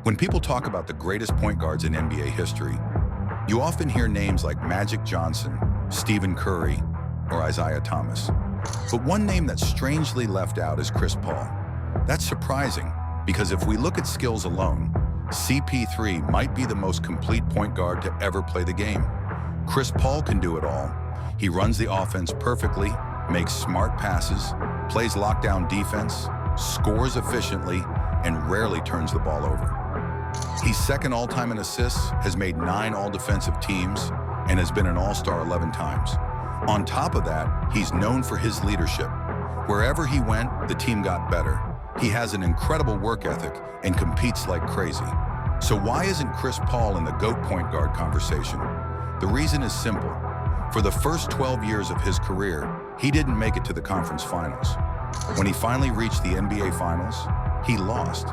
When people talk about the greatest point guards in NBA history, you often hear names like Magic Johnson, Stephen Curry, or Isaiah Thomas. But one name that's strangely left out is Chris Paul. That's surprising, because if we look at skills alone, CP3 might be the most complete point guard to ever play the game. Chris Paul can do it all. He runs the offense perfectly, makes smart passes, plays lockdown defense, scores efficiently, and rarely turns the ball over. He's second all-time in assists, has made 9 all-defensive teams, and has been an all-star 11 times. On top of that, he's known for his leadership. Wherever he went, the team got better. He has an incredible work ethic and competes like crazy. So why isn't Chris Paul in the GOAT point guard conversation? The reason is simple. For the first 12 years of his career, he didn't make it to the conference finals. When he finally reached the NBA Finals, he lost.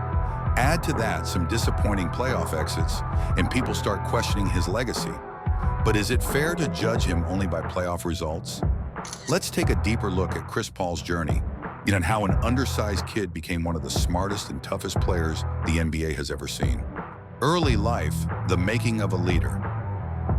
Add to that some disappointing playoff exits, and people start questioning his legacy. But is it fair to judge him only by playoff results? Let's take a deeper look at Chris Paul's journey and how an undersized kid became one of the smartest and toughest players the NBA has ever seen. Early life, the making of a leader.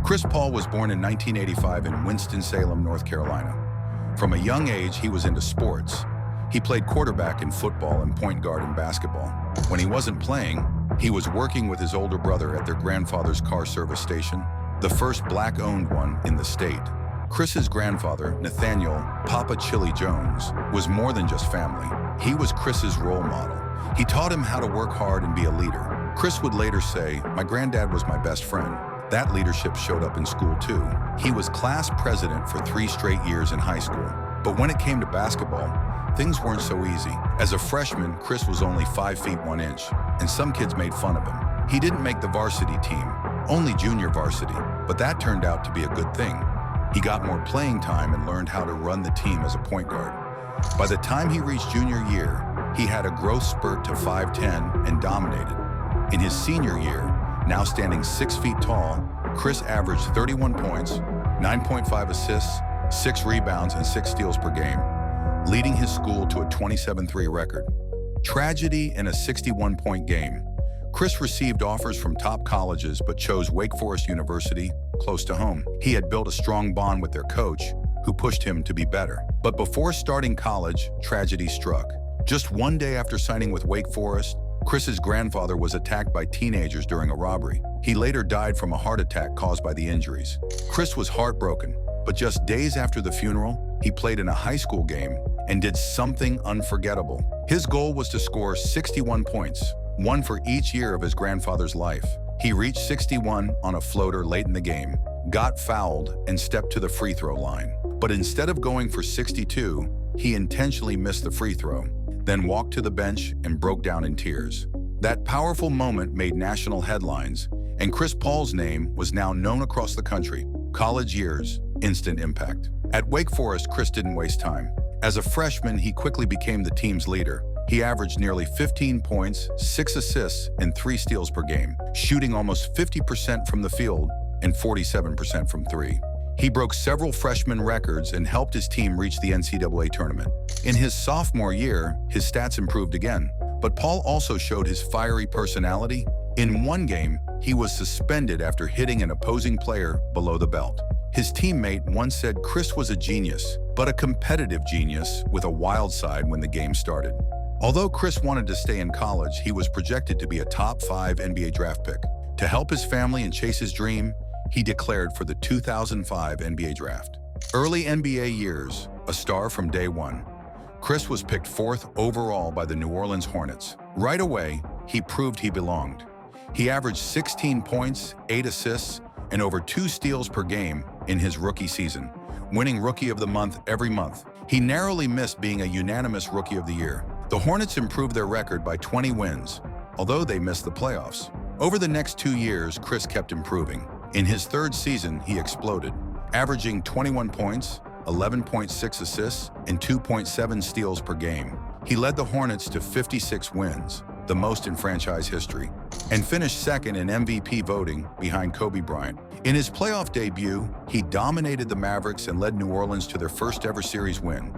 Chris Paul was born in 1985 in Winston-Salem, North Carolina. From a young age, he was into sports. He played quarterback in football and point guard in basketball. When he wasn't playing, he was working with his older brother at their grandfather's car service station, the first black-owned one in the state. Chris's grandfather, Nathaniel Papa Chili Jones, was more than just family. He was Chris's role model. He taught him how to work hard and be a leader. Chris would later say, "My granddad was my best friend." That leadership showed up in school too. He was class president for 3 straight years in high school. But when it came to basketball, things weren't so easy. As a freshman, Chris was only 5 feet 1 inch, and some kids made fun of him. He didn't make the varsity team, only junior varsity, but that turned out to be a good thing. He got more playing time and learned how to run the team as a point guard. By the time he reached junior year, he had a growth spurt to 5'10" and dominated. In his senior year, now standing 6 feet tall, Chris averaged 31 points, 9.5 assists, 6 rebounds, and 6 steals per game, leading his school to a 27-3 record. Tragedy in a 61-point game. Chris received offers from top colleges but chose Wake Forest University, close to home. He had built a strong bond with their coach, who pushed him to be better. But before starting college, tragedy struck. Just one day after signing with Wake Forest, Chris's grandfather was attacked by teenagers during a robbery. He later died from a heart attack caused by the injuries. Chris was heartbroken, but just days after the funeral, he played in a high school game and did something unforgettable. His goal was to score 61 points, one for each year of his grandfather's life. He reached 61 on a floater late in the game, got fouled, and stepped to the free throw line. But instead of going for 62, he intentionally missed the free throw, then walked to the bench and broke down in tears. That powerful moment made national headlines, and Chris Paul's name was now known across the country. College years, instant impact. At Wake Forest, Chris didn't waste time. As a freshman, he quickly became the team's leader. He averaged nearly 15 points, 6 assists, and 3 steals per game, shooting almost 50% from the field and 47% from 3. He broke several freshman records and helped his team reach the NCAA tournament. In his sophomore year, his stats improved again, but Paul also showed his fiery personality. In one game, he was suspended after hitting an opposing player below the belt. His teammate once said Chris was a genius, but a competitive genius with a wild side when the game started. Although Chris wanted to stay in college, he was projected to be a top 5 NBA draft pick. To help his family and chase his dream, he declared for the 2005 NBA draft. Early NBA years, a star from day one, Chris was picked 4th overall by the New Orleans Hornets. Right away, he proved he belonged. He averaged 16 points, 8 assists, and over 2 steals per game in his rookie season, winning Rookie of the Month every month. He narrowly missed being a unanimous Rookie of the Year. The Hornets improved their record by 20 wins, although they missed the playoffs. Over the next 2 years, Chris kept improving. In his 3rd season, he exploded, averaging 21 points, 11.6 assists, and 2.7 steals per game. He led the Hornets to 56 wins, the most in franchise history, and finished 2nd in MVP voting behind Kobe Bryant. In his playoff debut, he dominated the Mavericks and led New Orleans to their first ever series win.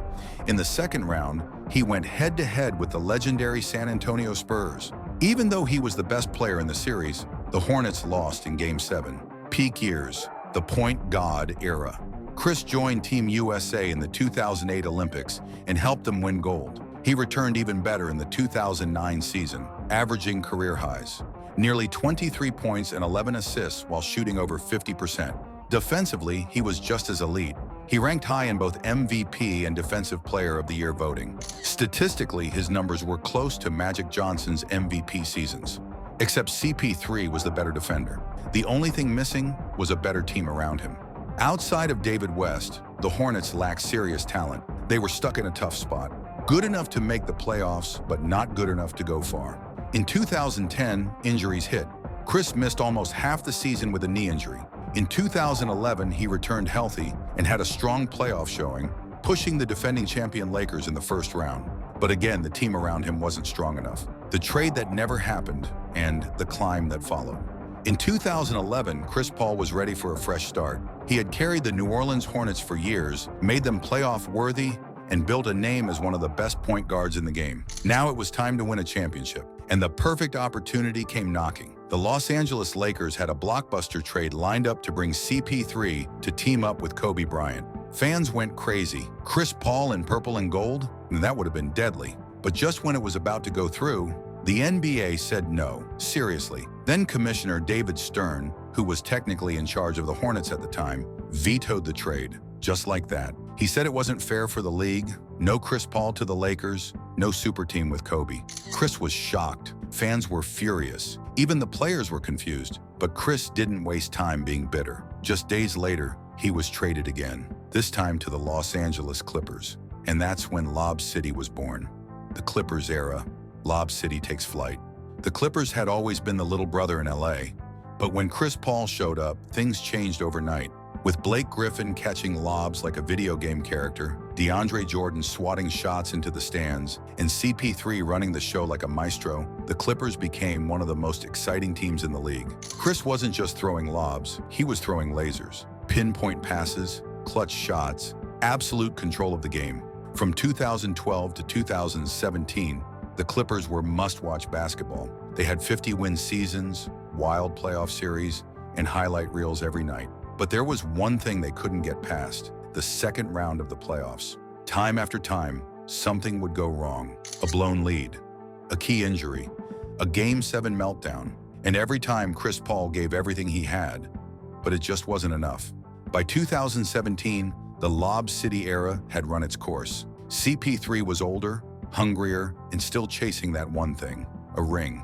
In the 2nd round, he went head-to-head with the legendary San Antonio Spurs. Even though he was the best player in the series, the Hornets lost in Game 7. Peak years, the point guard era. Chris joined Team USA in the 2008 Olympics and helped them win gold. He returned even better in the 2009 season, averaging career highs. Nearly 23 points and 11 assists while shooting over 50%. Defensively, he was just as elite. He ranked high in both MVP and Defensive Player of the Year voting. Statistically, his numbers were close to Magic Johnson's MVP seasons. Except CP3 was the better defender. The only thing missing was a better team around him. Outside of David West, the Hornets lacked serious talent. They were stuck in a tough spot. Good enough to make the playoffs, but not good enough to go far. In 2010, injuries hit. Chris missed almost half the season with a knee injury. In 2011, he returned healthy and had a strong playoff showing, pushing the defending champion Lakers in the first round. But again, the team around him wasn't strong enough. The trade that never happened and the climb that followed. In 2011, Chris Paul was ready for a fresh start. He had carried the New Orleans Hornets for years, made them playoff worthy, and built a name as one of the best point guards in the game. Now it was time to win a championship, and the perfect opportunity came knocking. The Los Angeles Lakers had a blockbuster trade lined up to bring CP3 to team up with Kobe Bryant. Fans went crazy. Chris Paul in purple and gold? That would have been deadly. But just when it was about to go through, the NBA said no, seriously. Then Commissioner David Stern, who was technically in charge of the Hornets at the time, vetoed the trade, just like that. He said it wasn't fair for the league, no Chris Paul to the Lakers, no super team with Kobe. Chris was shocked. Fans were furious. Even the players were confused. But Chris didn't waste time being bitter. Just days later, he was traded again, this time to the Los Angeles Clippers. And that's when Lob City was born. The Clippers era. Lob City takes flight. The Clippers had always been the little brother in LA. But when Chris Paul showed up, things changed overnight. With Blake Griffin catching lobs like a video game character, DeAndre Jordan swatting shots into the stands, and CP3 running the show like a maestro, the Clippers became one of the most exciting teams in the league. Chris wasn't just throwing lobs, he was throwing lasers, pinpoint passes, clutch shots, absolute control of the game. From 2012 to 2017, the Clippers were must-watch basketball. They had 50-win seasons, wild playoff series, and highlight reels every night. But there was one thing they couldn't get past: the second round of the playoffs. Time after time, something would go wrong. A blown lead, a key injury, a Game 7 meltdown, and every time Chris Paul gave everything he had, but it just wasn't enough. By 2017, the Lob City era had run its course. CP3 was older, hungrier, and still chasing that one thing: a ring.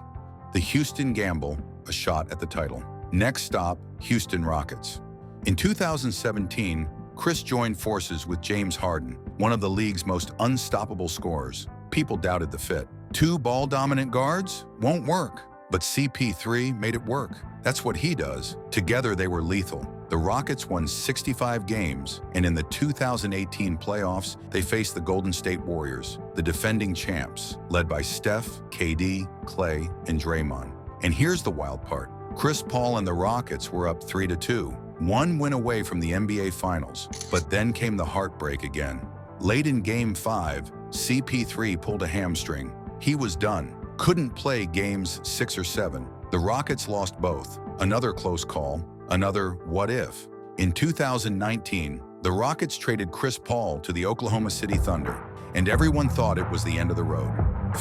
The Houston Gamble, a shot at the title. Next stop, Houston Rockets. In 2017, Chris joined forces with James Harden, one of the league's most unstoppable scorers. People doubted the fit. Two ball-dominant guards? Won't work. But CP3 made it work. That's what he does. Together, they were lethal. The Rockets won 65 games, and in the 2018 playoffs, they faced the Golden State Warriors, the defending champs, led by Steph, KD, Clay, and Draymond. And here's the wild part. Chris Paul and the Rockets were up 3-2, one win away from the NBA Finals. But then came the heartbreak again. Late in Game 5, CP3 pulled a hamstring. He was done. Couldn't play Games 6 or 7. The Rockets lost both. Another close call, another what if. In 2019, the Rockets traded Chris Paul to the Oklahoma City Thunder, and everyone thought it was the end of the road.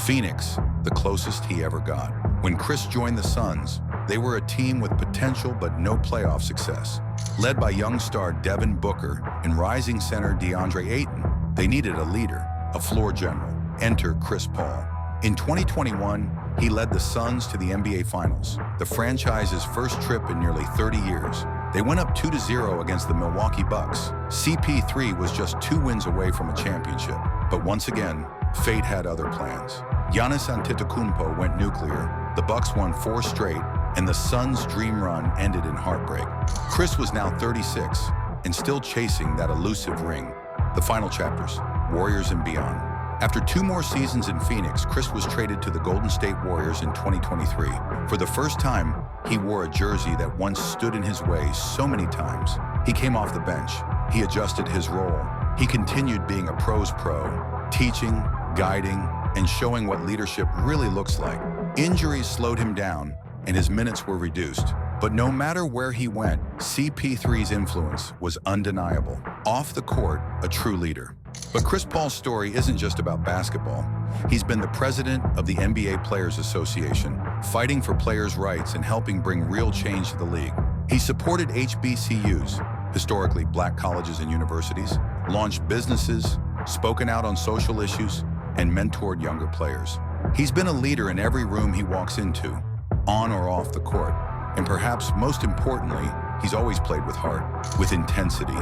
Phoenix, the closest he ever got. When Chris joined the Suns, they were a team with potential but no playoff success. Led by young star Devin Booker and rising center DeAndre Ayton, they needed a leader, a floor general. Enter Chris Paul. In 2021, he led the Suns to the NBA Finals, the franchise's first trip in nearly 30 years. They went up 2-0 against the Milwaukee Bucks. CP3 was just 2 wins away from a championship. But once again, fate had other plans. Giannis Antetokounmpo went nuclear, the Bucks won 4 straight, and the Suns' dream run ended in heartbreak. Chris was now 36 and still chasing that elusive ring. The final chapters, Warriors and beyond. After 2 more seasons in Phoenix, Chris was traded to the Golden State Warriors in 2023. For the first time, he wore a jersey that once stood in his way so many times. He came off the bench. He adjusted his role. He continued being a pro's pro, teaching, guiding, and showing what leadership really looks like. Injuries slowed him down, and his minutes were reduced. But no matter where he went, CP3's influence was undeniable. Off the court, a true leader. But Chris Paul's story isn't just about basketball. He's been the president of the NBA Players Association, fighting for players' rights and helping bring real change to the league. He supported HBCUs, historically black colleges and universities, launched businesses, spoken out on social issues, and mentored younger players. He's been a leader in every room he walks into, on or off the court. And perhaps most importantly, he's always played with heart, with intensity,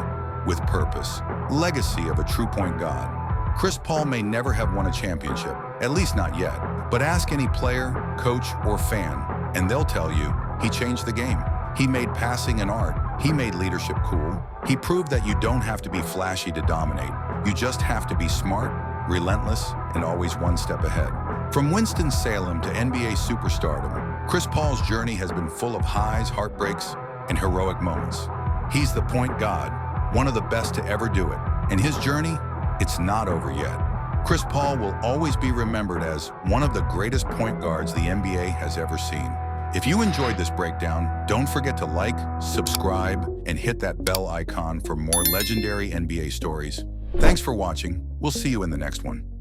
with purpose. Legacy of a true point guard. Chris Paul may never have won a championship, at least not yet. But ask any player, coach, or fan, and they'll tell you he changed the game. He made passing an art. He made leadership cool. He proved that you don't have to be flashy to dominate. You just have to be smart, relentless, and always one step ahead. From Winston-Salem to NBA superstardom, Chris Paul's journey has been full of highs, heartbreaks, and heroic moments. He's the point god, one of the best to ever do it. And his journey, it's not over yet. Chris Paul will always be remembered as one of the greatest point guards the NBA has ever seen. If you enjoyed this breakdown, don't forget to like, subscribe, and hit that bell icon for more legendary NBA stories. Thanks for watching. We'll see you in the next one.